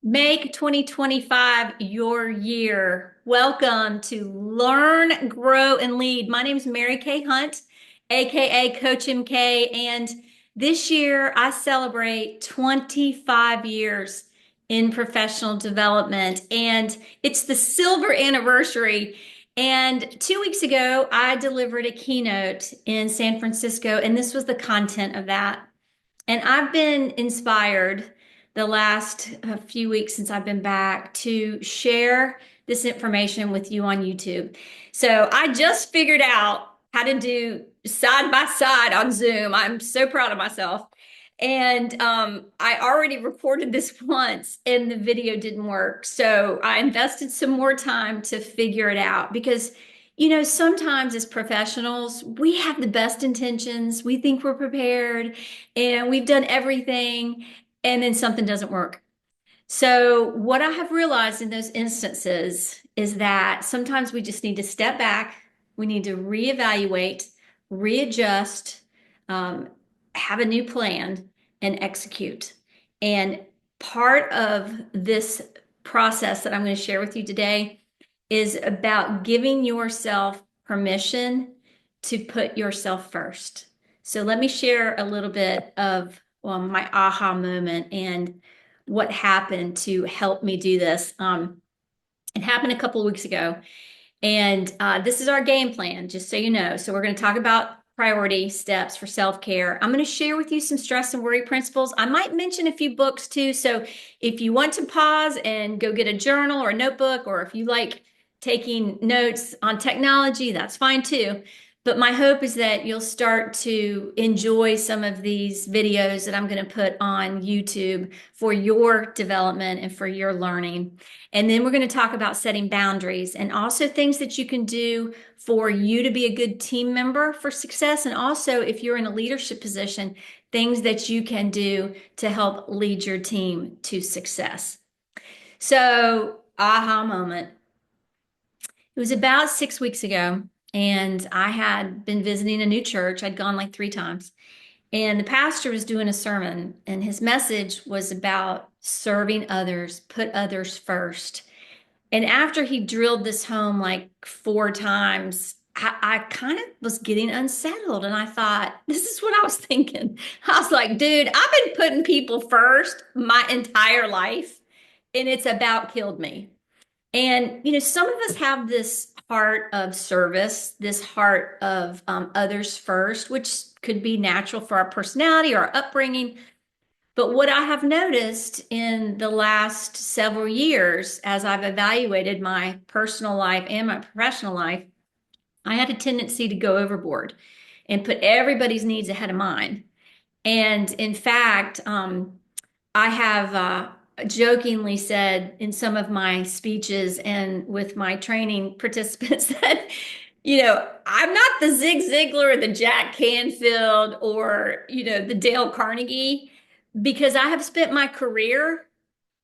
Make 2025 your year. Welcome to Learn, Grow, and Lead. My name is Mary Kay Hunt, aka Coach MK, and this year I celebrate 25 years in professional development, and it's the silver anniversary. And 2 weeks ago, I delivered a keynote in San Francisco, and this was the content of that. And I've been inspired the last few weeks since I've been back to share this information with you on YouTube. So I just figured out how to do side by side on Zoom. I'm so proud of myself. And I already recorded this once and the video didn't work. So I invested some more time to figure it out because sometimes as professionals, we have the best intentions. We think we're prepared and we've done everything, and then something doesn't work. So, what I have realized in those instances is that sometimes we just need to step back, we need to reevaluate, readjust, um, have a new plan, and execute. And part of this process that I'm going to share with you today is about giving yourself permission to put yourself first. So let me share a little bit of my aha moment and what happened to help me do this. It happened a couple of weeks ago, and this is our game plan, just so you know. So we're going to talk about priority steps for self-care. I'm going to share with you some stress and worry principles. I might mention a few books too. So if you want to pause and go get a journal or a notebook, or if you like taking notes on technology, that's fine too. But my hope is that you'll start to enjoy some of these videos that I'm going to put on YouTube for your development and for your learning. And then we're going to talk about setting boundaries and also things that you can do for you to be a good team member for success. And also, if you're in a leadership position, things that you can do to help lead your team to success. So, aha moment. It was about 6 weeks ago, and I had been visiting a new church. I'd gone like 3 times. And the pastor was doing a sermon, and his message was about serving others, put others first. And after he drilled this home like 4 times, I kind of was getting unsettled. And I thought, this is what I was thinking. I was like, dude, I've been putting people first my entire life, and it's about killed me. And, some of us have this heart of service, this heart of others first, which could be natural for our personality or our upbringing. But what I have noticed in the last several years, as I've evaluated my personal life and my professional life, I had a tendency to go overboard and put everybody's needs ahead of mine. And in fact, I have jokingly said in some of my speeches and with my training participants that, I'm not the Zig Ziglar or the Jack Canfield or, the Dale Carnegie, because I have spent my career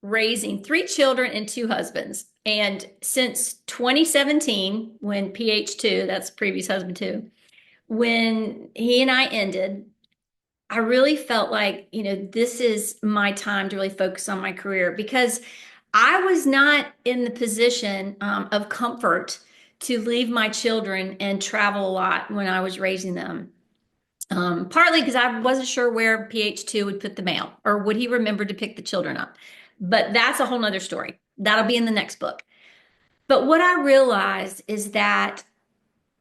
raising 3 children and 2 husbands. And since 2017, when PH2, that's previous husband too, when he and I ended, I really felt like, this is my time to really focus on my career because I was not in the position of comfort to leave my children and travel a lot when I was raising them. Partly because I wasn't sure where PH2 would put the mail or would he remember to pick the children up. But that's a whole nother story. That'll be in the next book. But what I realized is that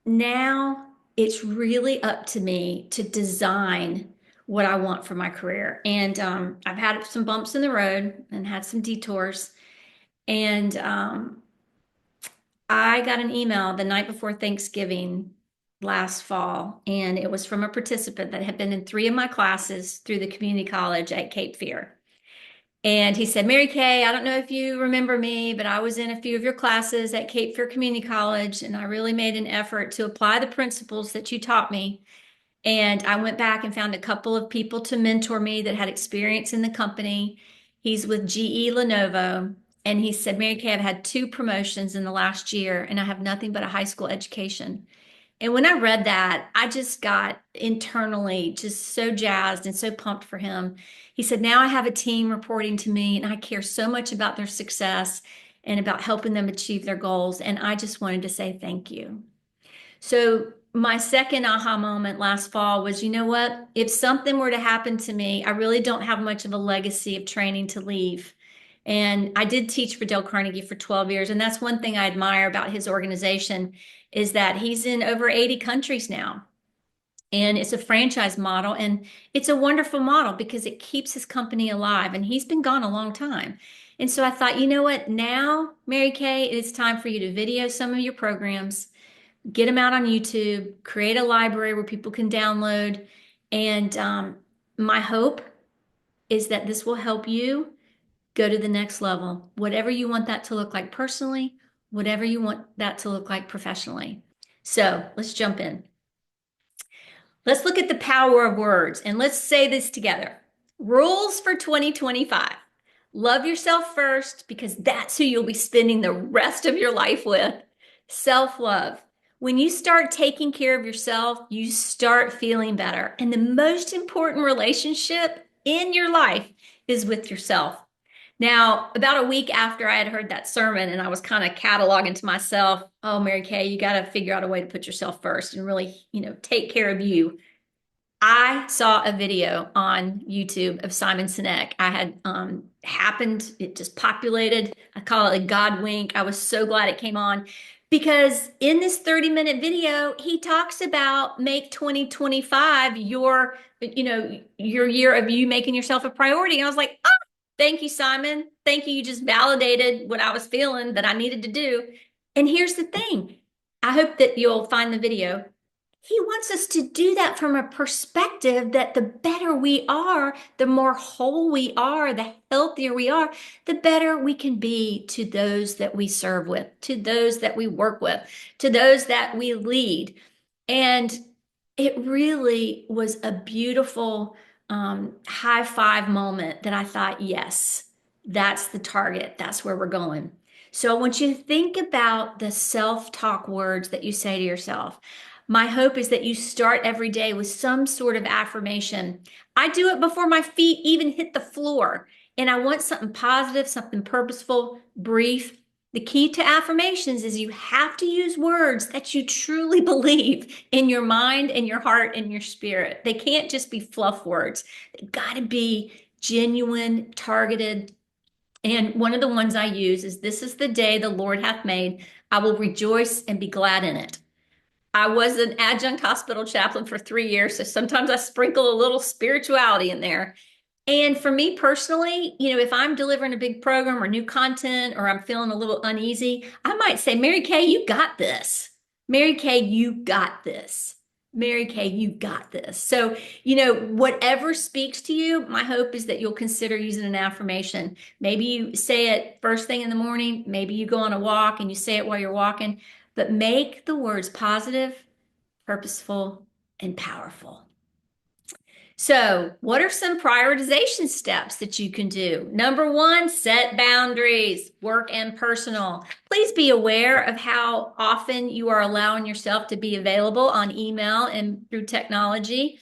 now it's really up to me to design what I want for my career. And I've had some bumps in the road and had some detours. And I got an email the night before Thanksgiving last fall, and it was from a participant that had been in 3 of my classes through the community college at Cape Fear. And he said, Mary Kay, I don't know if you remember me, but I was in a few of your classes at Cape Fear Community College, and I really made an effort to apply the principles that you taught me. And I went back and found a couple of people to mentor me that had experience in the company. He's with GE Lenovo. And he said, Mary Kay, I've had 2 promotions in the last year, and I have nothing but a high school education. And when I read that, I just got internally just so jazzed and so pumped for him. He said, now I have a team reporting to me, and I care so much about their success and about helping them achieve their goals. And I just wanted to say thank you. So, my second aha moment last fall was, you know what? If something were to happen to me, I really don't have much of a legacy of training to leave. And I did teach for Dale Carnegie for 12 years. And that's one thing I admire about his organization is that he's in over 80 countries now. And it's a franchise model. And it's a wonderful model because it keeps his company alive. And he's been gone a long time. And so I thought, you know what? Now, Mary Kay, it's time for you to video some of your programs, get them out on YouTube, create a library where people can download. And my hope is that this will help you go to the next level, whatever you want that to look like personally, whatever you want that to look like professionally. So let's jump in. Let's look at the power of words and let's say this together. Rules for 2025. Love yourself first because that's who you'll be spending the rest of your life with. Self-love. When you start taking care of yourself, you start feeling better. And the most important relationship in your life is with yourself. Now, about a week after I had heard that sermon and I was kind of cataloging to myself, oh, Mary Kay, you got to figure out a way to put yourself first and really, take care of you. I saw a video on YouTube of Simon Sinek. I had happened, it just populated. I call it a God wink. I was so glad it came on because in this 30-minute video, he talks about make 2025 your year of you making yourself a priority. And I was like, oh, thank you, Simon. Thank you. You just validated what I was feeling that I needed to do. And here's the thing. I hope that you'll find the video. He wants us to do that from a perspective that the better we are, the more whole we are, the healthier we are, the better we can be to those that we serve with, to those that we work with, to those that we lead. And it really was a beautiful high five moment that I thought, yes, that's the target. That's where we're going. So I want you to think about the self-talk words that you say to yourself. My hope is that you start every day with some sort of affirmation. I do it before my feet even hit the floor. And I want something positive, something purposeful, brief. The key to affirmations is you have to use words that you truly believe in your mind and your heart and your spirit. They can't just be fluff words. They've got to be genuine, targeted. And one of the ones I use is, this is the day the Lord hath made. I will rejoice and be glad in it. I was an adjunct hospital chaplain for 3 years, so sometimes I sprinkle a little spirituality in there. And for me personally, if I'm delivering a big program or new content or I'm feeling a little uneasy, I might say, Mary Kay, you got this. Mary Kay, you got this. Mary Kay, you got this. So, whatever speaks to you, my hope is that you'll consider using an affirmation. Maybe you say it first thing in the morning. Maybe you go on a walk and you say it while you're walking. But make the words positive, purposeful, and powerful. So, what are some prioritization steps that you can do? Number one, set boundaries, work and personal. Please be aware of how often you are allowing yourself to be available on email and through technology,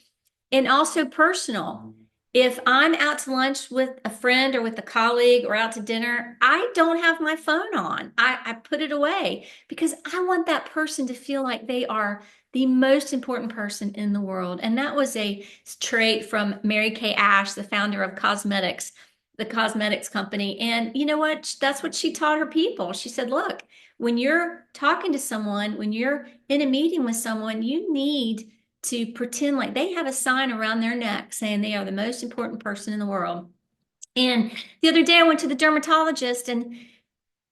and also personal. If I'm out to lunch with a friend or with a colleague or out to dinner, I don't have my phone on. I put it away because I want that person to feel like they are the most important person in the world. And that was a trait from Mary Kay Ash, the founder of the cosmetics company. And you know what? That's what she taught her people. She said, look, when you're talking to someone, when you're in a meeting with someone, you need to pretend like they have a sign around their neck saying they are the most important person in the world. And the other day I went to the dermatologist, and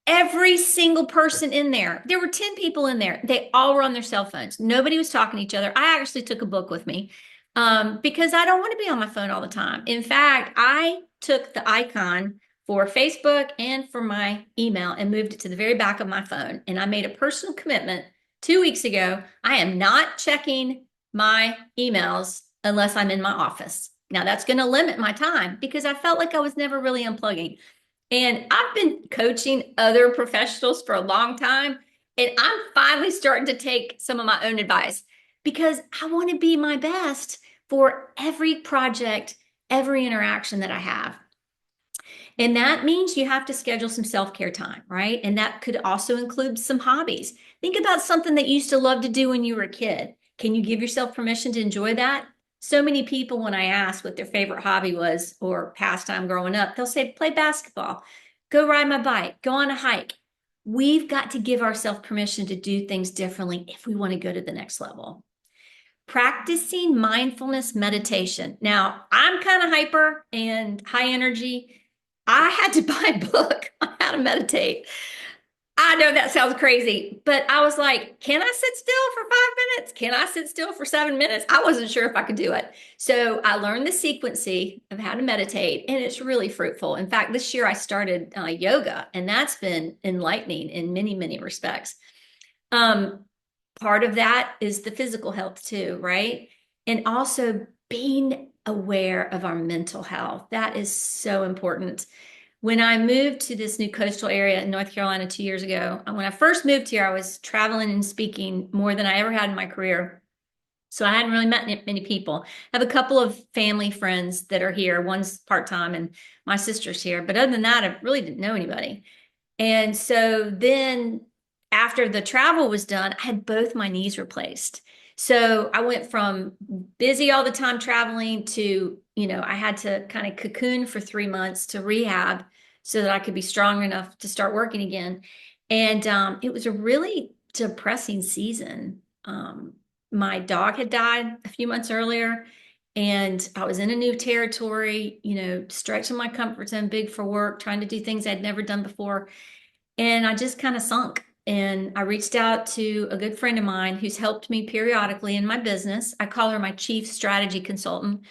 every single person in there were 10 people in there. They all were on their cell phones. Nobody was talking to each other. I actually took a book with me because I don't want to be on my phone all the time. In fact, I took the icon for Facebook and for my email and moved it to the very back of my phone. And I made a personal commitment 2 weeks ago. I am not checking my emails unless I'm in my office. Now that's going to limit my time because I felt like I was never really unplugging. And I've been coaching other professionals for a long time. And I'm finally starting to take some of my own advice because I want to be my best for every project, every interaction that I have. And that means you have to schedule some self-care time, right? And that could also include some hobbies. Think about something that you used to love to do when you were a kid. Can you give yourself permission to enjoy that? So many people, when I ask what their favorite hobby was or pastime growing up, they'll say, play basketball, go ride my bike, go on a hike. We've got to give ourselves permission to do things differently if we want to go to the next level. Practicing mindfulness meditation. Now, I'm kind of hyper and high energy. I had to buy a book on how to meditate. I know that sounds crazy, but I was like, can I sit still for 5 minutes? Can I sit still for 7 minutes? I wasn't sure if I could do it. So I learned the sequencing of how to meditate, and it's really fruitful. In fact, this year I started yoga, and that's been enlightening in many, many respects. Um, Part of that is the physical health too, right? And also being aware of our mental health. That is so important. When I moved to this new coastal area in North Carolina 2 years ago, when I first moved here, I was traveling and speaking more than I ever had in my career. So I hadn't really met many people. I have a couple of family friends that are here. One's part-time and my sister's here. But other than that, I really didn't know anybody. And so then after the travel was done, I had both my knees replaced. So I went from busy all the time traveling to, I had to kind of cocoon for 3 months to rehab so that I could be strong enough to start working again. And it was a really depressing season. My dog had died a few months earlier, and I was in a new territory, stretching my comfort zone big for work, trying to do things I'd never done before. And I just kind of sunk. And I reached out to a good friend of mine who's helped me periodically in my business. I call her my chief strategy consultant.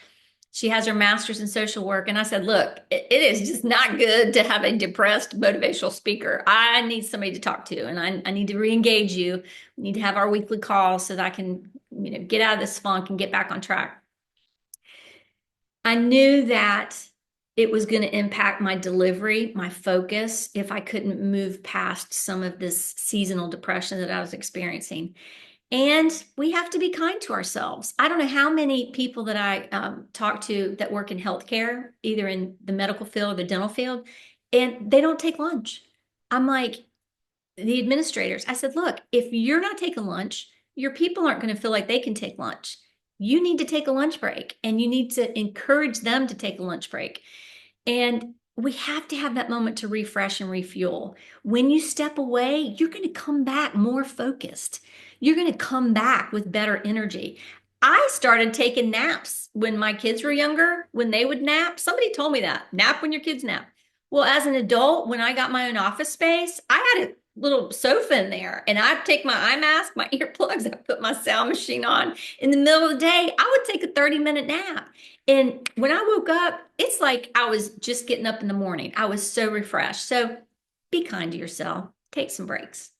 She has her master's in social work. And I said, look, it is just not good to have a depressed motivational speaker. I need somebody to talk to, and I need to re-engage you. We need to have our weekly calls so that I can, get out of this funk and get back on track. I knew that it was going to impact my delivery, my focus, if I couldn't move past some of this seasonal depression that I was experiencing. And we have to be kind to ourselves. I don't know how many people that I talk to that work in healthcare, either in the medical field or the dental field, and they don't take lunch. I'm like, the administrators, I said, look, if you're not taking lunch, your people aren't going to feel like they can take lunch. You need to take a lunch break, and you need to encourage them to take a lunch break. And we have to have that moment to refresh and refuel. When you step away, you're going to come back more focused. You're going to come back with better energy. I started taking naps when my kids were younger, when they would nap. Somebody told me that, nap when your kids nap. Well, as an adult, when I got my own office space, I had a little sofa in there, and I'd take my eye mask, my earplugs, I put my sound machine on. In the middle of the day, I would take a 30-minute nap. And when I woke up, it's like I was just getting up in the morning. I was so refreshed. So be kind to yourself. Take some breaks.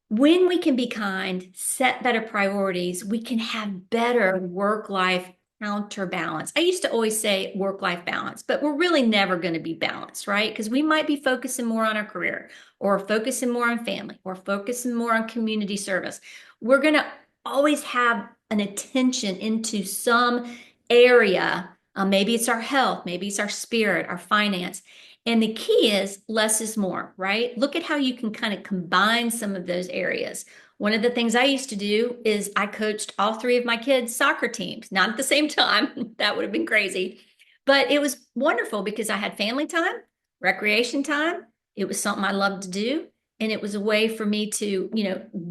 When we can be kind, set better priorities, we can have better work-life counterbalance. I used to always say work-life balance, but we're really never going to be balanced, right? Because we might be focusing more on our career, or focusing more on family, or focusing more on community service. We're going to always have an attention into some area. Maybe it's our health, maybe it's our spirit, our finance. And the key is less is more, right? Look at how you can kind of combine some of those areas. One of the things I used to do is I coached all three of my kids' soccer teams, not at the same time. That would have been crazy. But it was wonderful because I had family time, recreation time. It was something I loved to do. And it was a way for me to,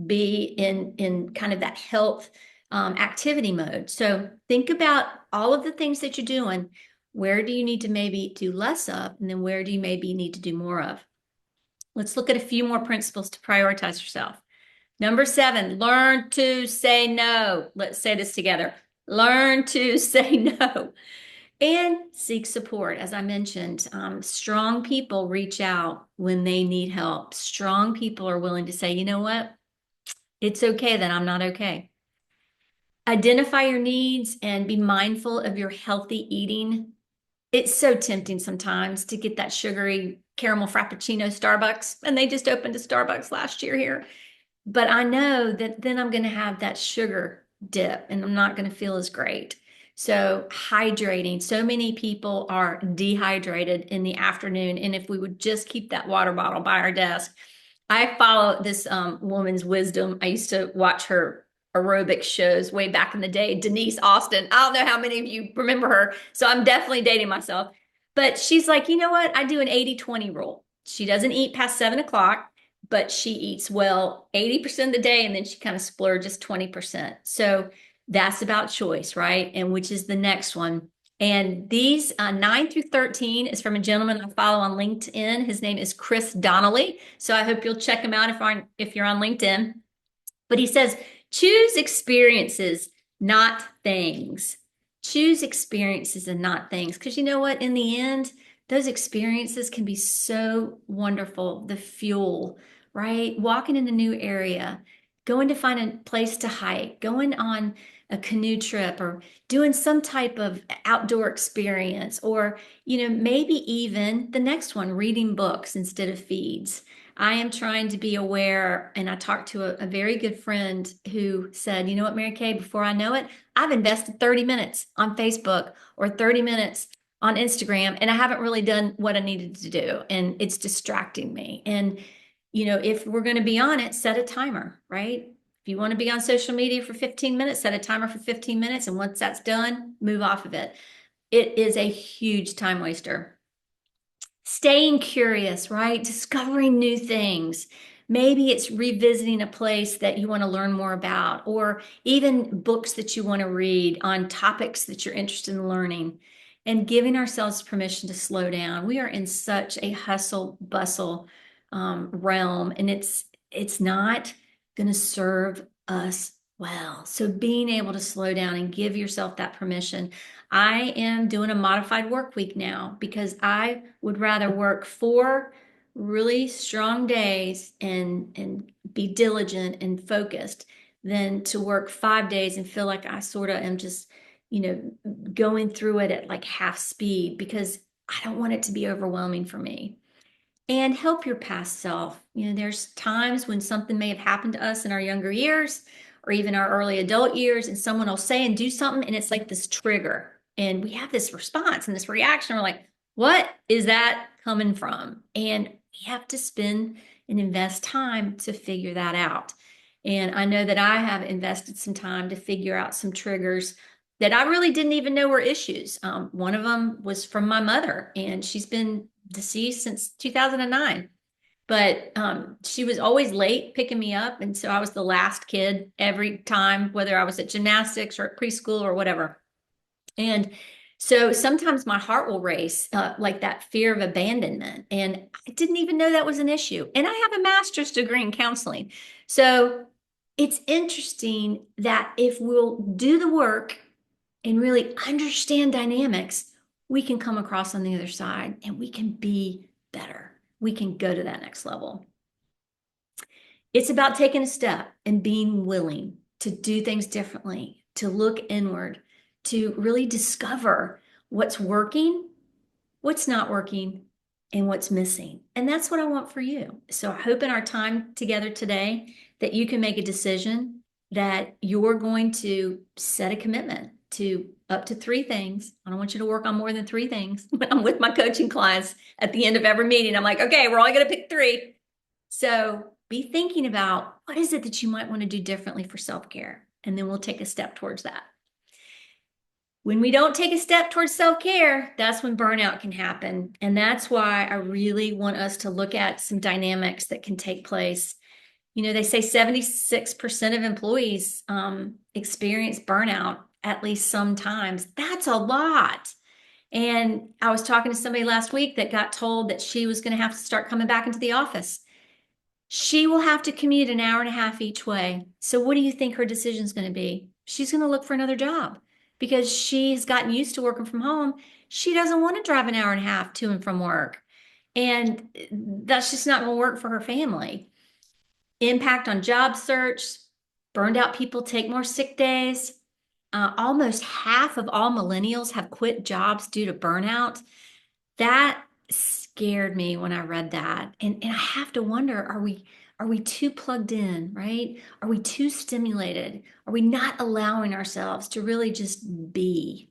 be in kind of that health activity mode. So think about all of the things that you're doing. Where do you need to maybe do less of? And then where do you maybe need to do more of? Let's look at a few more principles to prioritize yourself. Number 7, learn to say no. Let's say this together. Learn to say no. And seek support. As I mentioned, strong people reach out when they need help. Strong people are willing to say, you know what? It's okay that I'm not okay. Identify your needs and be mindful of your healthy eating It's so tempting sometimes to get that sugary caramel frappuccino Starbucks, and they just opened a Starbucks last year here. But I know that then I'm going to have that sugar dip and I'm not going to feel as great. So, hydrating. So many people are dehydrated in the afternoon. And if we would just keep that water bottle by our desk, I follow this woman's wisdom. I used to watch her aerobic shows way back in the day. Denise Austin. I don't know how many of you remember her. So I'm definitely dating myself. But she's like, you know what? I do an 80-20 rule. She doesn't eat past 7 o'clock, but she eats well 80% of the day and then she kind of splurges 20%. So that's about choice, right? And which is the next one. And these 9 through 13 is from a gentleman I follow on LinkedIn. His name is Chris Donnelly. So I hope you'll check him out if you're on LinkedIn. But he says, choose experiences, not things. Choose experiences and not things. Because you know what? In the end, those experiences can be so wonderful. The fuel, right? Walking in a new area, going to find a place to hike, going on a canoe trip, or doing some type of outdoor experience, or, maybe even the next one, reading books instead of feeds. I am trying to be aware. And I talked to a very good friend who said, you know what, Mary Kay, before I know it, I've invested 30 minutes on Facebook or 30 minutes on Instagram, and I haven't really done what I needed to do. And it's distracting me. And, if we're going to be on it, set a timer, right? If you want to be on social media for 15 minutes, set a timer for 15 minutes. And once that's done, move off of it. It is a huge time waster. Staying curious, right? Discovering new things. Maybe it's revisiting a place that you want to learn more about, or even books that you want to read on topics that you're interested in learning, and giving ourselves permission to slow down. We are in such a hustle bustle realm, and it's not going to serve us well. So being able to slow down and give yourself that permission. I am doing a modified work week now because I would rather work 4 really strong days and be diligent and focused than to work 5 days and feel like I sort of am just, going through it at like half speed, because I don't want it to be overwhelming for me. And help your past self. There's times when something may have happened to us in our younger years or even our early adult years, and someone will say and do something, and it's like this trigger. And we have this response and this reaction. We're like, what is that coming from? And we have to spend and invest time to figure that out. And I know that I have invested some time to figure out some triggers that I really didn't even know were issues. One of them was from my mother, and she's been deceased since 2009. But she was always late picking me up. And so I was the last kid every time, whether I was at gymnastics or at preschool or whatever. And so sometimes my heart will race, like that fear of abandonment. And I didn't even know that was an issue. And I have a master's degree in counseling. So it's interesting that if we'll do the work and really understand dynamics, we can come across on the other side and we can be better. We can go to that next level. It's about taking a step and being willing to do things differently, to look inward, to really discover what's working, what's not working, and what's missing. And that's what I want for you. So I hope in our time together today that you can make a decision that you're going to set a commitment to up to 3 things. I don't want you to work on more than 3 things. When I'm with my coaching clients at the end of every meeting, I'm like, okay, we're only going to pick 3. So be thinking about what is it that you might want to do differently for self-care, and then we'll take a step towards that. When we don't take a step towards self-care, that's when burnout can happen. And that's why I really want us to look at some dynamics that can take place. They say 76% of employees experience burnout at least sometimes. That's a lot. And I was talking to somebody last week that got told that she was going to have to start coming back into the office. She will have to commute an hour and a half each way. So what do you think her decision is going to be? She's going to look for another job because she's gotten used to working from home. She doesn't want to drive an hour and a half to and from work. And that's just not going to work for her family. Impact on job search, burned out people take more sick days. almost half of all millennials have quit jobs due to burnout. That scared me when I read that. And I have to wonder, are we too plugged in, right? Are we too stimulated? Are we not allowing ourselves to really just be?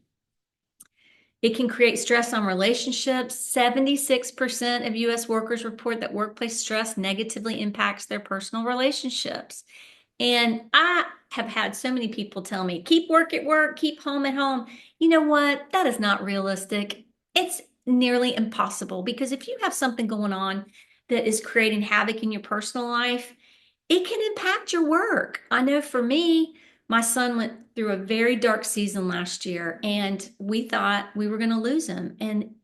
It can create stress on relationships. 76% of US workers report that workplace stress negatively impacts their personal relationships. And I have had so many people tell me, keep work at work, keep home at home. You know what? That is not realistic. It's nearly impossible because if you have something going on that is creating havoc in your personal life, it can impact your work. I know for me, my son went through a very dark season last year and we thought we were going to lose him. And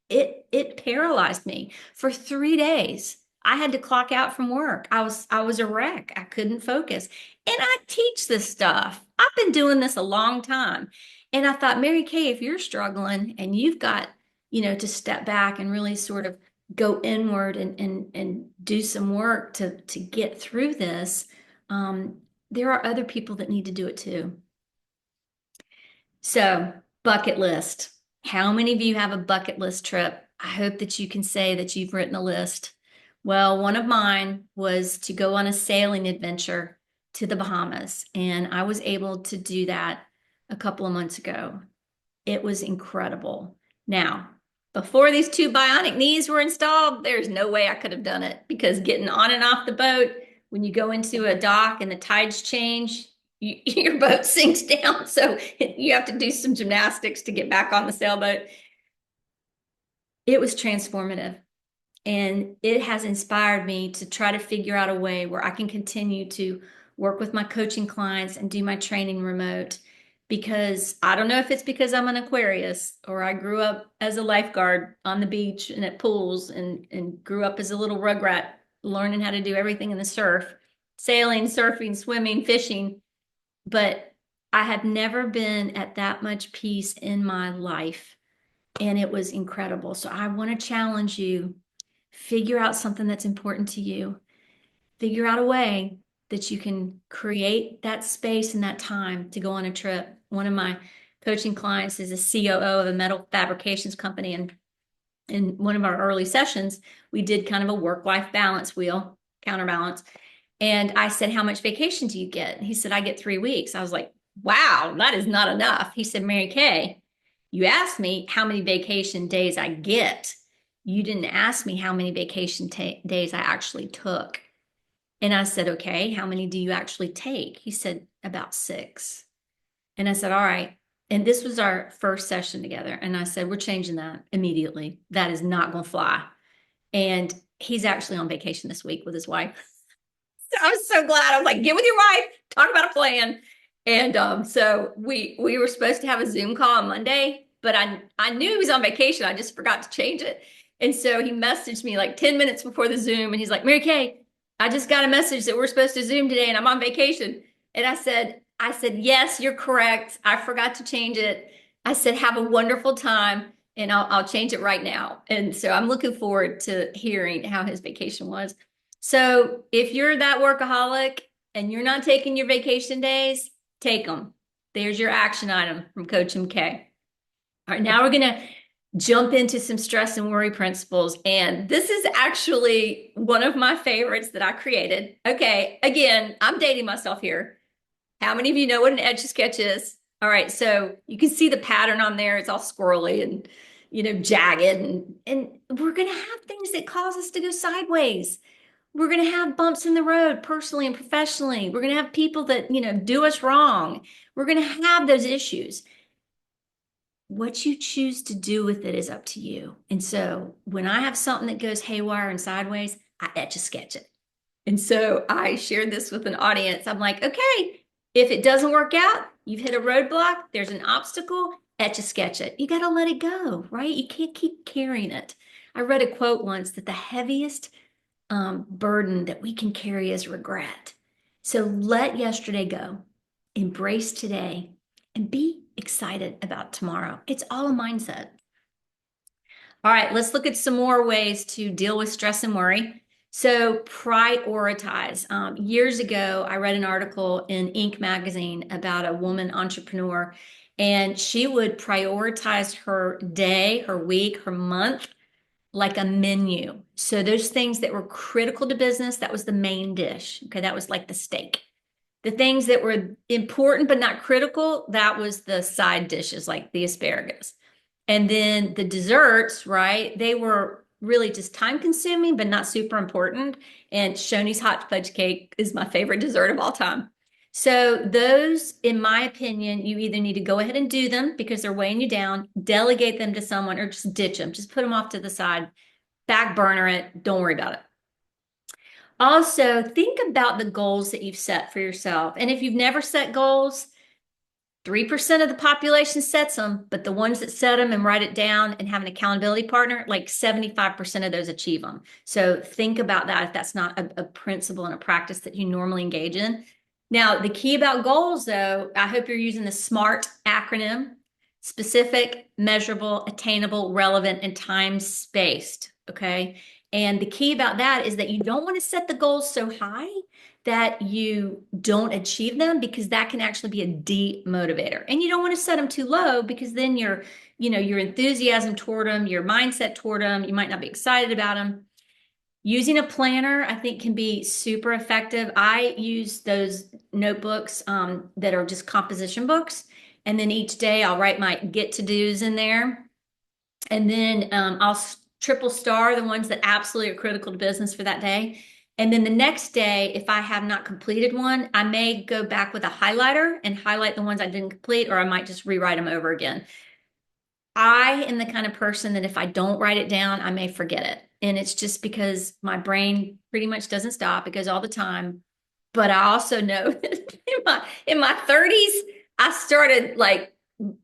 it paralyzed me for 3 days. I had to clock out from work. I was a wreck. I couldn't focus. And I teach this stuff. I've been doing this a long time. And I thought, Mary Kay, if you're struggling and you've got, to step back and really sort of go inward and do some work to get through this, um, there are other people that need to do it too. So, bucket list. How many of you have a bucket list trip? I hope that you can say that you've written a list. Well, one of mine was to go on a sailing adventure to the Bahamas, and I was able to do that a couple of months ago. It was incredible. Now, before these two bionic knees were installed, there's no way I could have done it because getting on and off the boat, when you go into a dock and the tides change, your boat sinks down. So you have to do some gymnastics to get back on the sailboat. It was transformative. And it has inspired me to try to figure out a way where I can continue to work with my coaching clients and do my training remote. Because I don't know if it's because I'm an Aquarius or I grew up as a lifeguard on the beach and at pools and grew up as a little rugrat learning how to do everything in the surf, sailing, surfing, swimming, fishing. But I have never been at that much peace in my life. And it was incredible. So I want to challenge you. Figure out something that's important to you. Figure out a way that you can create that space and that time to go on a trip. One of my coaching clients is a COO of a metal fabrications company. And in one of our early sessions, we did kind of a work-life balance wheel, counterbalance. And I said, how much vacation do you get? And he said, I get 3 weeks. I was like, wow, that is not enough. He said, Mary Kay, you asked me how many vacation days I get. You didn't ask me how many vacation days I actually took. And I said, okay, how many do you actually take? He said, about 6. And I said, all right. And this was our first session together. And I said, we're changing that immediately. That is not going to fly. And he's actually on vacation this week with his wife. I was so glad. I was like, get with your wife, talk about a plan. And so we were supposed to have a Zoom call on Monday, but I knew he was on vacation. I just forgot to change it. And so he messaged me like 10 minutes before the Zoom, and he's like, Mary Kay, I just got a message that we're supposed to Zoom today, and I'm on vacation. And I said, yes, you're correct. I forgot to change it. I said, have a wonderful time, and I'll change it right now. And so I'm looking forward to hearing how his vacation was. So if you're that workaholic and you're not taking your vacation days, take them. There's your action item from Coach MK. All right, now we're going to jump into some stress and worry principles. And this is actually one of my favorites that I created. Okay, again, I'm dating myself here. How many of you know what an etch a sketch is? All right, so you can see the pattern on there. It's all squirrely and jagged, and we're going to have things that cause us to go sideways. We're going to have bumps in the road personally and professionally. We're going to have people that, do us wrong. We're going to have those issues. What you choose to do with it is up to you. And so when I have something that goes haywire and sideways, I etch a sketch it. And so I shared this with an audience. I'm like, okay, if it doesn't work out, you've hit a roadblock, there's an obstacle, etch a sketch it. You got to let it go, right? You can't keep carrying it. I read a quote once that the heaviest burden that we can carry is regret. So let yesterday go, embrace today, and be excited about tomorrow. It's all a mindset. All right, let's look at some more ways to deal with stress and worry. So prioritize. Years ago, I read an article in Inc. magazine about a woman entrepreneur, and she would prioritize her day, her week, her month like a menu. So those things that were critical to business, that was the main dish. Okay, that was like the steak. The things that were important but not critical, that was the side dishes like the asparagus. And then the desserts, right? They were really just time consuming, but not super important. And Shoney's hot fudge cake is my favorite dessert of all time. So those, in my opinion, you either need to go ahead and do them because they're weighing you down, delegate them to someone, or just ditch them. Just put them off to the side, back burner it. Don't worry about it. Also, think about the goals that you've set for yourself. And if you've never set goals, 3% of the population sets them, but the ones that set them and write it down and have an accountability partner, like 75% of those achieve them. So think about that if that's not a principle and a practice that you normally engage in. Now, the key about goals, though, I hope you're using the SMART acronym: specific, measurable, attainable, relevant, and time-spaced. Okay. And the key about that is that you don't want to set the goals so high that you don't achieve them, because that can actually be a demotivator. And you don't want to set them too low, because then your enthusiasm toward them, your mindset toward them, you might not be excited about them. Using a planner, I think, can be super effective. I use those notebooks that are just composition books. And then each day I'll write my get to dos in there. And then I'll triple star the ones that absolutely are critical to business for that day. And then the next day, if I have not completed one, I may go back with a highlighter and highlight the ones I didn't complete, or I might just rewrite them over again. I am the kind of person that if I don't write it down, I may forget it. And it's just because my brain pretty much doesn't stop. It goes all the time. But I also know that in my 30s, I started like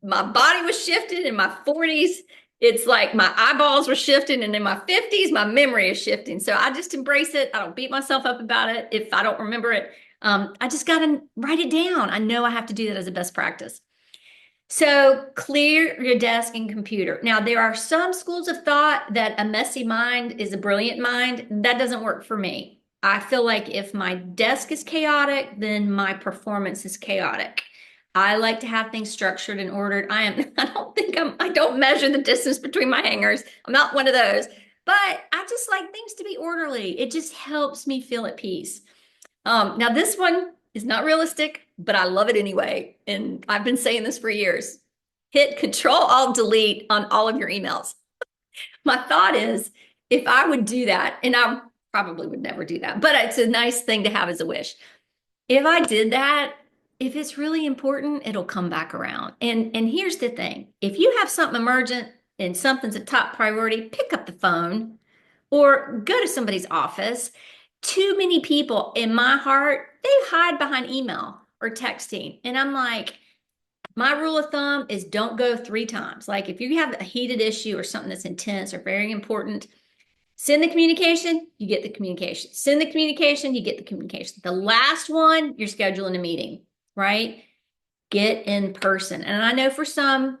my body was shifting. In my 40s, it's like my eyeballs were shifting. And in my 50s, my memory is shifting. So I just embrace it. I don't beat myself up about it if I don't remember it. I just got to write it down. I know I have to do that as a best practice. So clear your desk and computer. Now, there are some schools of thought that a messy mind is a brilliant mind. That doesn't work for me. I feel like if my desk is chaotic, then my performance is chaotic. I like to have things structured and ordered. I don't measure the distance between my hangers. I'm not one of those, but I just like things to be orderly. It just helps me feel at peace. Now this one is not realistic, but I love it anyway. And I've been saying this for years. Hit Control Alt Delete on all of your emails. My thought is, if I would do that, and I probably would never do that, but it's a nice thing to have as a wish. If I did that, if it's really important, it'll come back around. And here's the thing. If you have something emergent and something's a top priority, pick up the phone or go to somebody's office. Too many people in my heart, they hide behind email or texting. And I'm like, my rule of thumb is don't go 3 times. Like if you have a heated issue or something that's intense or very important, send the communication, you get the communication. Send the communication, you get the communication. The last one, you're scheduling a meeting, right? Get in person. And I know for some,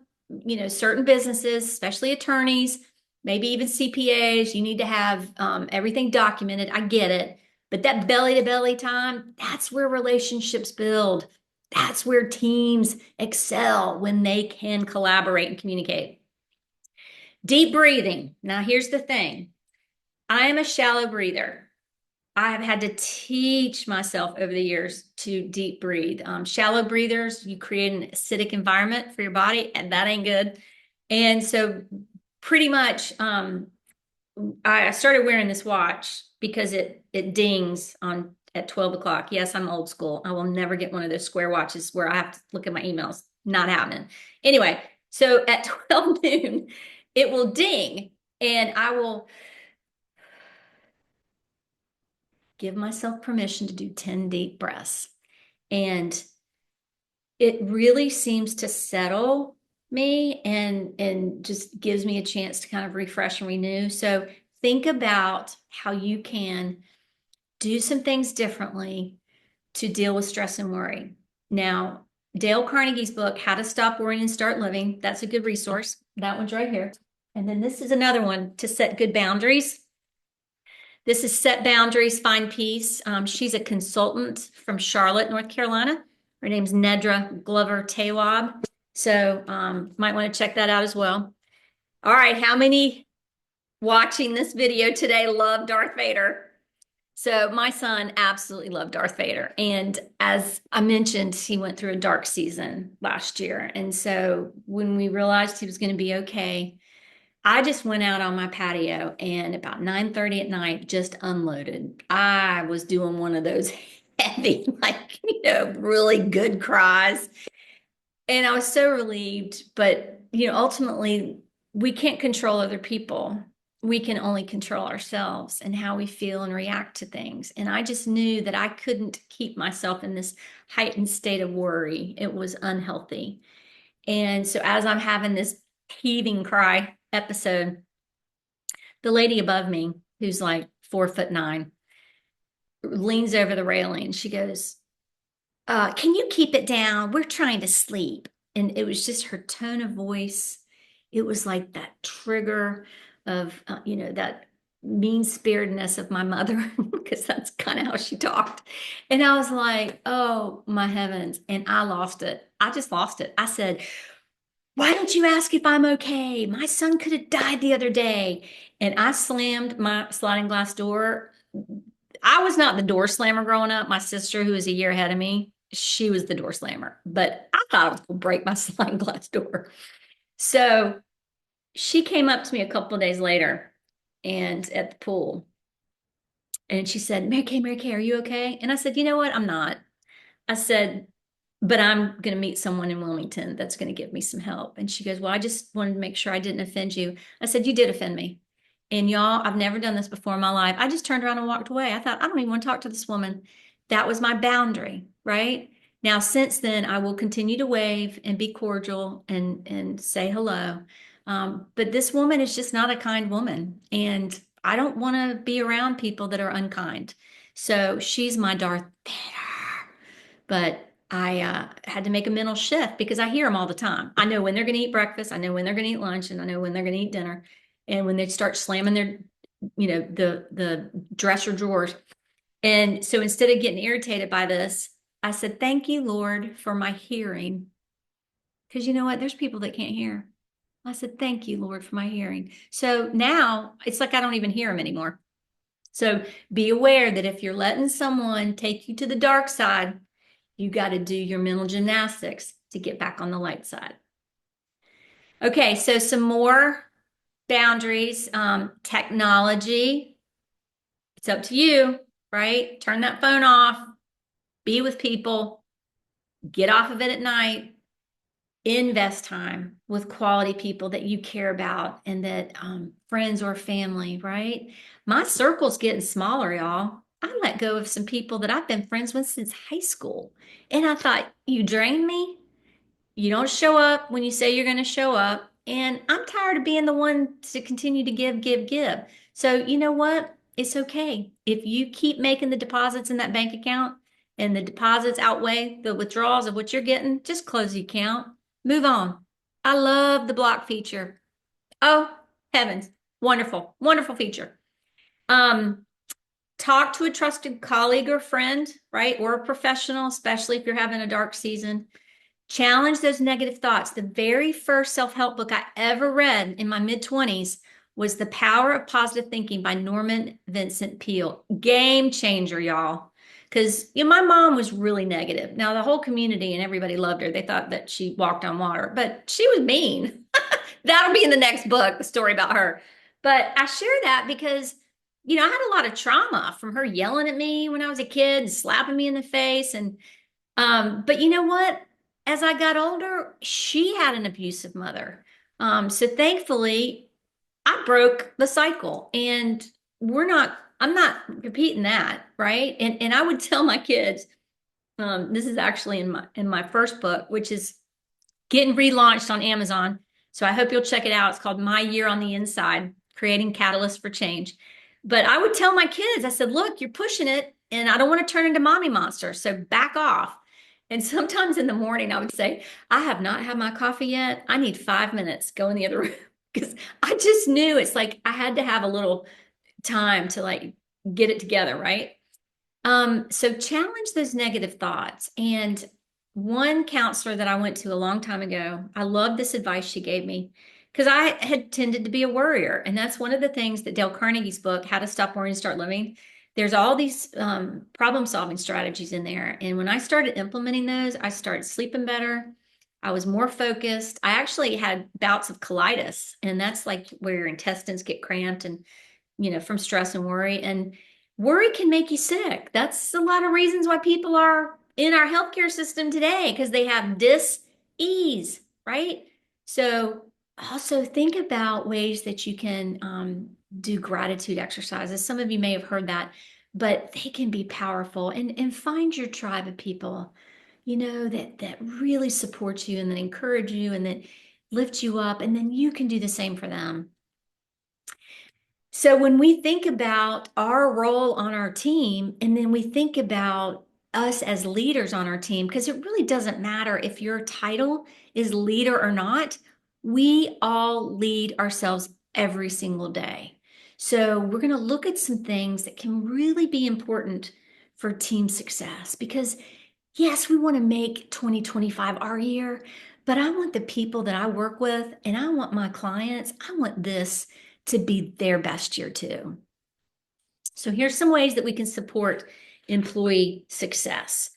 certain businesses, especially attorneys, maybe even CPAs, you need to have everything documented. I get it. But that belly to belly time, that's where relationships build. That's where teams excel, when they can collaborate and communicate. Deep breathing. Now, here's the thing. I am a shallow breather. I have had to teach myself over the years to deep breathe. Shallow breathers, you create an acidic environment for your body, and that ain't good. And so pretty much I started wearing this watch because it dings on at 12 o'clock. Yes, I'm old school. I will never get one of those square watches where I have to look at my emails. Not happening. Anyway, so at 12 noon, it will ding, and I will give myself permission to do 10 deep breaths. And it really seems to settle me and just gives me a chance to kind of refresh and renew. So think about how you can do some things differently to deal with stress and worry. Now, Dale Carnegie's book, How to Stop Worrying and Start Living, that's a good resource. That one's right here. And then this is another one, To Set Good Boundaries. This is Set Boundaries, Find Peace. She's a consultant from Charlotte, North Carolina. Her name's Nedra Glover Tawab. So might want to check that out as well. All right, how many watching this video today love Darth Vader? So my son absolutely loved Darth Vader. And as I mentioned, he went through a dark season last year. And so when we realized he was going to be okay, I just went out on my patio and about 9:30 at night just unloaded. I was doing one of those heavy, like, really good cries. And I was so relieved, but ultimately we can't control other people. We can only control ourselves and how we feel and react to things. And I just knew that I couldn't keep myself in this heightened state of worry. It was unhealthy. And so as I'm having this heaving cry episode, the lady above me, who's like 4'9", leans over the railing. She goes, can you keep it down? We're trying to sleep. And it was just her tone of voice. It was like that trigger of, that mean-spiritedness of my mother, because that's kind of how she talked. And I was like, oh, my heavens. And I lost it. I just lost it. I said, why don't you ask if I'm okay? My son could have died the other day. And I slammed my sliding glass door. I was not the door slammer growing up. My sister, who is a year ahead of me, she was the door slammer. But I thought I was going to break my sliding glass door. So she came up to me a couple of days later and at the pool. And she said, Mary Kay, are you okay? And I said, you know what? I'm not. I said, but I'm going to meet someone in Wilmington that's going to give me some help. And she goes, well, I just wanted to make sure I didn't offend you. I said, you did offend me. And y'all, I've never done this before in my life. I just turned around and walked away. I thought, I don't even want to talk to this woman. That was my boundary, right? Now, since then, I will continue to wave and be cordial and say hello. But this woman is just not a kind woman. And I don't want to be around people that are unkind. So she's my Darth Vader. But I had to make a mental shift because I hear them all the time. I know when they're going to eat breakfast. I know when they're going to eat lunch, and I know when they're going to eat dinner. And when they start slamming their, the dresser drawers. And so instead of getting irritated by this, I said, thank you, Lord, for my hearing. Because you know what? There's people that can't hear. I said, thank you, Lord, for my hearing. So now it's like I don't even hear them anymore. So be aware that if you're letting someone take you to the dark side, you got to do your mental gymnastics to get back on the light side. Okay, so some more boundaries. Technology, it's up to you, right? Turn that phone off, be with people, get off of it at night, invest time with quality people that you care about and that friends or family, right? My circle's getting smaller, y'all. I let go of some people that I've been friends with since high school. And I thought, you drain me. You don't show up when you say you're going to show up. And I'm tired of being the one to continue to give, give, give. So you know what? It's okay. If you keep making the deposits in that bank account and the deposits outweigh the withdrawals of what you're getting, just close the account. Move on. I love the block feature. Oh, heavens. Wonderful, wonderful feature. Talk to a trusted colleague or friend, right? Or a professional, especially if you're having a dark season. Challenge those negative thoughts. The very first self-help book I ever read in my mid-20s was The Power of Positive Thinking by Norman Vincent Peale. Game changer, y'all. Because my mom was really negative. Now, the whole community and everybody loved her. They thought that she walked on water, but she was mean. That'll be in the next book, the story about her. But I share that because, I had a lot of trauma from her yelling at me when I was a kid, slapping me in the face. And but you know what? As I got older, she had an abusive mother. So thankfully, I broke the cycle and I'm not repeating that, right? And I would tell my kids, this is actually in my first book, which is getting relaunched on Amazon. So I hope you'll check it out. It's called My Year on the Inside, Creating Catalyst for Change. But I would tell my kids, I said, look, you're pushing it and I don't want to turn into mommy monster. So back off. And sometimes in the morning, I would say, I have not had my coffee yet. I need 5 minutes. Go in the other room. Because I just knew it's like I had to have a little time to get it together, right? So challenge those negative thoughts. And one counselor that I went to a long time ago, I love this advice she gave me because I had tended to be a worrier. And that's one of the things that Dale Carnegie's book, How to Stop Worrying and Start Living, there's all these problem solving strategies in there. And when I started implementing those, I started sleeping better. I was more focused. I actually had bouts of colitis, and that's like where your intestines get cramped and from stress and worry. And worry can make you sick. That's a lot of reasons why people are in our healthcare system today because they have dis-ease, right? So also think about ways that you can do gratitude exercises. Some of you may have heard that, but they can be powerful. And find your tribe of people, that really support you and that encourage you and that lift you up, and then you can do the same for them. So when we think about our role on our team, and then we think about us as leaders on our team, because it really doesn't matter if your title is leader or not, we all lead ourselves every single day. So we're going to look at some things that can really be important for team success because yes, we want to make 2025 our year, but I want the people that I work with and I want my clients, I want this to be their best year too. So here's some ways that we can support employee success.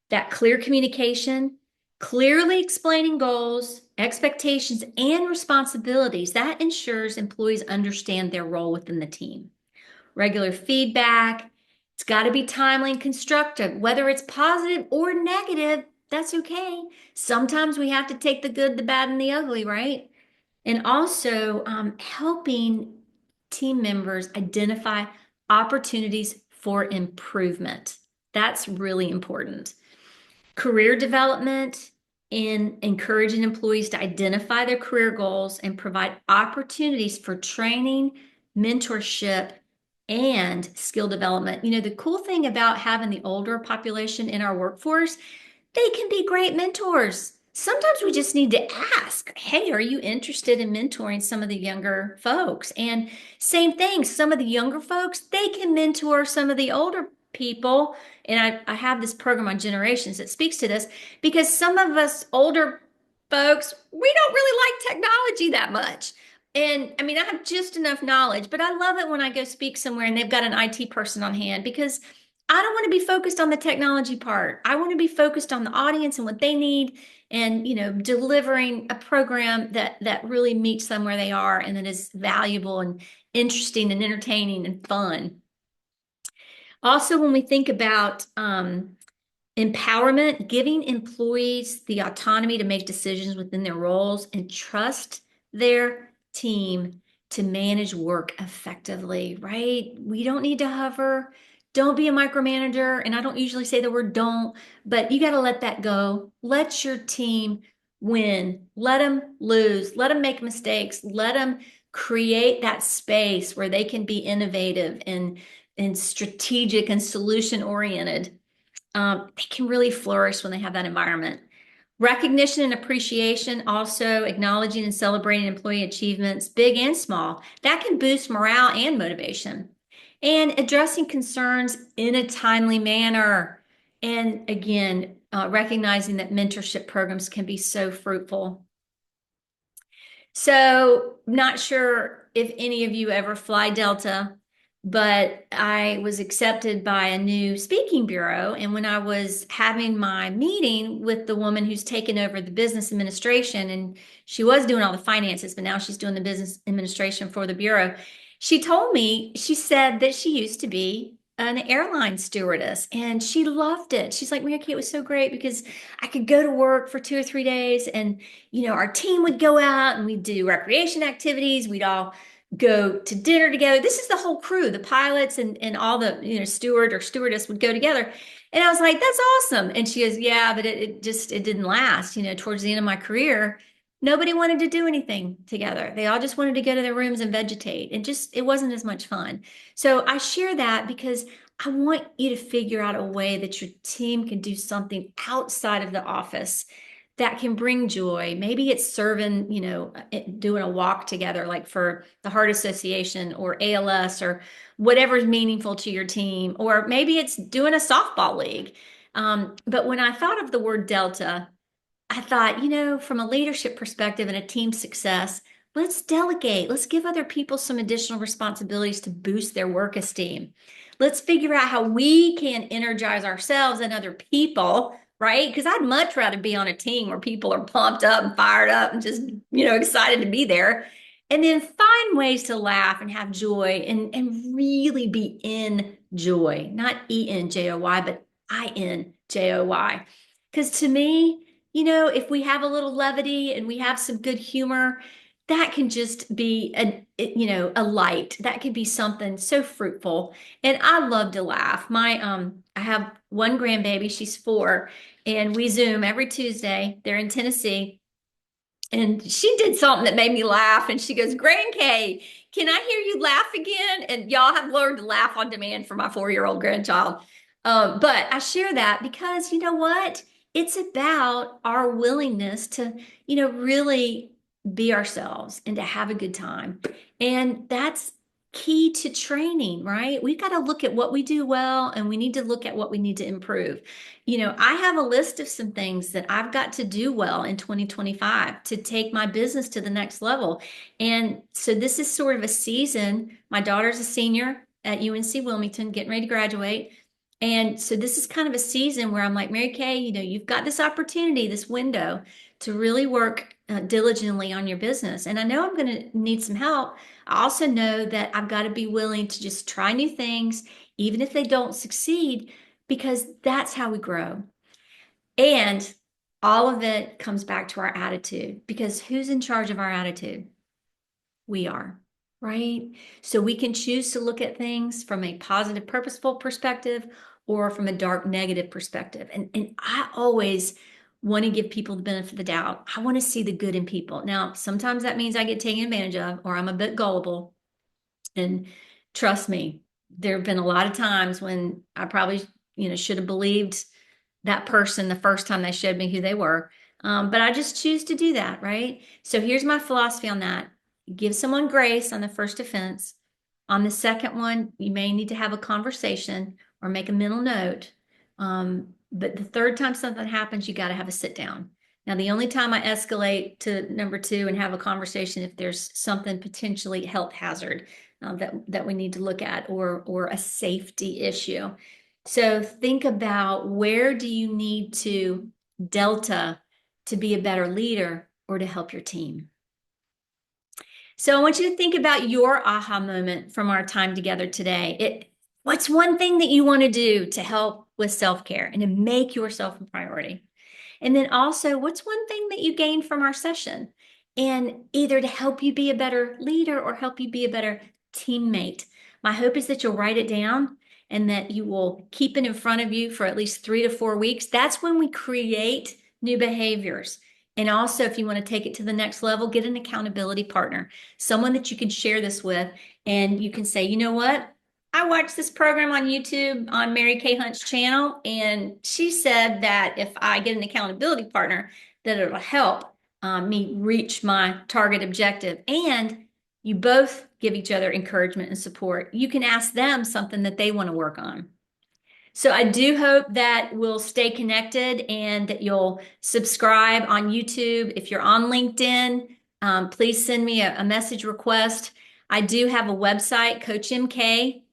That clear communication, clearly explaining goals, expectations, and responsibilities, that ensures employees understand their role within the team. Regular feedback, it's got to be timely and constructive, whether it's positive or negative, that's okay. Sometimes we have to take the good, the bad, and the ugly, right? And also helping team members identify opportunities for improvement. That's really important. Career development and encouraging employees to identify their career goals and provide opportunities for training, mentorship, and skill development. The cool thing about having the older population in our workforce, they can be great mentors. Sometimes we just need to ask, hey, are you interested in mentoring some of the younger folks? And same thing, some of the younger folks, they can mentor some of the older people. And I have this program on generations that speaks to this because some of us older folks, we don't really like technology that much. And I mean, I have just enough knowledge, but I love it when I go speak somewhere and they've got an IT person on hand because I don't want to be focused on the technology part. I want to be focused on the audience and what they need and, delivering a program that really meets them where they are and that is valuable and interesting and entertaining and fun. Also, when we think about empowerment, giving employees the autonomy to make decisions within their roles and trust their team to manage work effectively, right? We don't need to hover. Don't be a micromanager. And I don't usually say the word don't, but you got to let that go. Let your team win. Let them lose. Let them make mistakes. Let them create that space where they can be innovative and strategic and solution oriented. They can really flourish when they have that environment. Recognition and appreciation, also acknowledging and celebrating employee achievements, big and small, that can boost morale and motivation. And addressing concerns in a timely manner. And again, recognizing that mentorship programs can be so fruitful. So, not sure if any of you ever fly Delta, but I was accepted by a new speaking bureau. And when I was having my meeting with the woman who's taken over the business administration, and she was doing all the finances, but now she's doing the business administration for the bureau, she told me, she said that she used to be an airline stewardess and she loved it. She's like, Mary Kate, it was so great because I could go to work for 2 or 3 days and our team would go out and we'd do recreation activities. We'd all go to dinner together. This is the whole crew, the pilots and all the, steward or stewardess would go together. And I was like, that's awesome. And she goes, yeah, but it didn't last. Towards the end of my career, nobody wanted to do anything together. They all just wanted to go to their rooms and vegetate. And it wasn't as much fun. So I share that because I want you to figure out a way that your team can do something outside of the office that can bring joy. Maybe it's serving, doing a walk together, like for the Heart Association or ALS or whatever's meaningful to your team, or maybe it's doing a softball league. But when I thought of the word Delta, I thought, from a leadership perspective and a team success, let's delegate. Let's give other people some additional responsibilities to boost their work esteem. Let's figure out how we can energize ourselves and other people, right? Because I'd much rather be on a team where people are pumped up and fired up and just, excited to be there. And then find ways to laugh and have joy and really be in joy, not ENJOY, but INJOY. Because to me, if we have a little levity and we have some good humor, that can just be a light. That could be something so fruitful. And I love to laugh. I have one grandbaby, she's 4, and we Zoom every Tuesday. They're in Tennessee. And she did something that made me laugh. And she goes, Grand K, can I hear you laugh again? And y'all have learned to laugh on demand for my 4-year-old grandchild. But I share that because you know what? It's about our willingness to, really be ourselves and to have a good time. And that's key to training, right? We've got to look at what we do well and we need to look at what we need to improve. I have a list of some things that I've got to do well in 2025 to take my business to the next level. And so this is sort of a season. My daughter's a senior at UNC Wilmington, getting ready to graduate. And so this is kind of a season where I'm like, Mary Kay, you've got this opportunity, this window to really work diligently on your business. And I know I'm going to need some help. I also know that I've got to be willing to just try new things, even if they don't succeed, because that's how we grow. And all of it comes back to our attitude, because who's in charge of our attitude? We are, right? So we can choose to look at things from a positive, purposeful perspective or from a dark, negative perspective. And I always want to give people the benefit of the doubt. I want to see the good in people. Now, sometimes that means I get taken advantage of or I'm a bit gullible. And trust me, there have been a lot of times when I probably, should have believed that person the first time they showed me who they were. But I just choose to do that, right? So here's my philosophy on that. Give someone grace on the first offense. On the second one, you may need to have a conversation or make a mental note. But the third time something happens, you got to have a sit down. Now, the only time I escalate to number 2 and have a conversation if there's something potentially health hazard that we need to look at or a safety issue. So think about, where do you need to delta to be a better leader or to help your team? So I want you to think about your aha moment from our time together today. What's one thing that you want to do to help with self-care and to make yourself a priority? And then also, what's one thing that you gained from our session? And either to help you be a better leader or help you be a better teammate. My hope is that you'll write it down and that you will keep it in front of you for at least 3 to 4 weeks. That's when we create new behaviors. And also, if you want to take it to the next level, get an accountability partner, someone that you can share this with, and you can say, you know what? I watched this program on YouTube on Mary Kay Hunt's channel, and she said that if I get an accountability partner, that it'll help me reach my target objective. And you both give each other encouragement and support. You can ask them something that they want to work on. So I do hope that we'll stay connected and that you'll subscribe on YouTube. If you're on LinkedIn, please send me a message request. I do have a website, coachmk.com.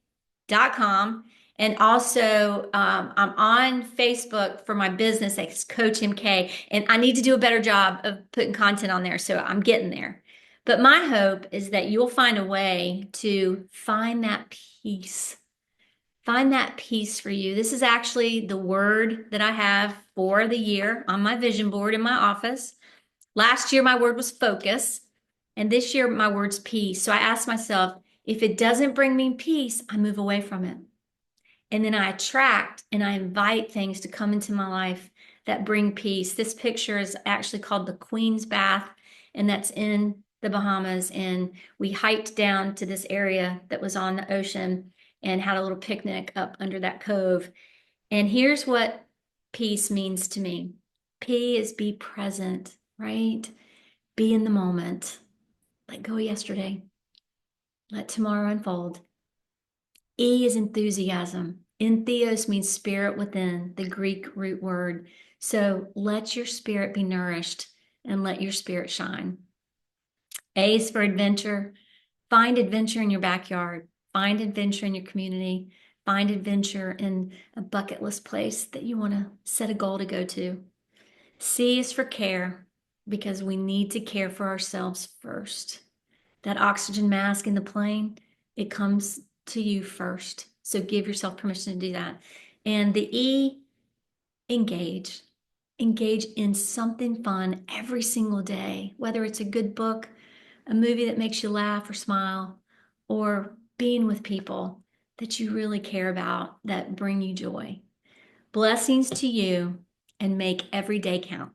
And also, I'm on Facebook for my business. It's Coach MK. And I need to do a better job of putting content on there. So I'm getting there. But my hope is that you'll find a way to find that peace. Find that peace for you. This is actually the word that I have for the year on my vision board in my office. Last year, my word was focus. And this year, my word's peace. So I asked myself, if it doesn't bring me peace, I move away from it. And then I attract and I invite things to come into my life that bring peace. This picture is actually called the Queen's Bath, and that's in the Bahamas. And we hiked down to this area that was on the ocean and had a little picnic up under that cove. And here's what peace means to me. P is be present, right? Be in the moment. Let go of yesterday. Let tomorrow unfold. E is enthusiasm. Entheos means spirit within, the Greek root word. So let your spirit be nourished and let your spirit shine. A is for adventure. Find adventure in your backyard. Find adventure in your community. Find adventure in a bucket list place that you want to set a goal to go to. C is for care because we need to care for ourselves first. That oxygen mask in the plane, it comes to you first. So give yourself permission to do that. And the E, engage. Engage in something fun every single day, whether it's a good book, a movie that makes you laugh or smile, or being with people that you really care about that bring you joy. Blessings to you and make every day count.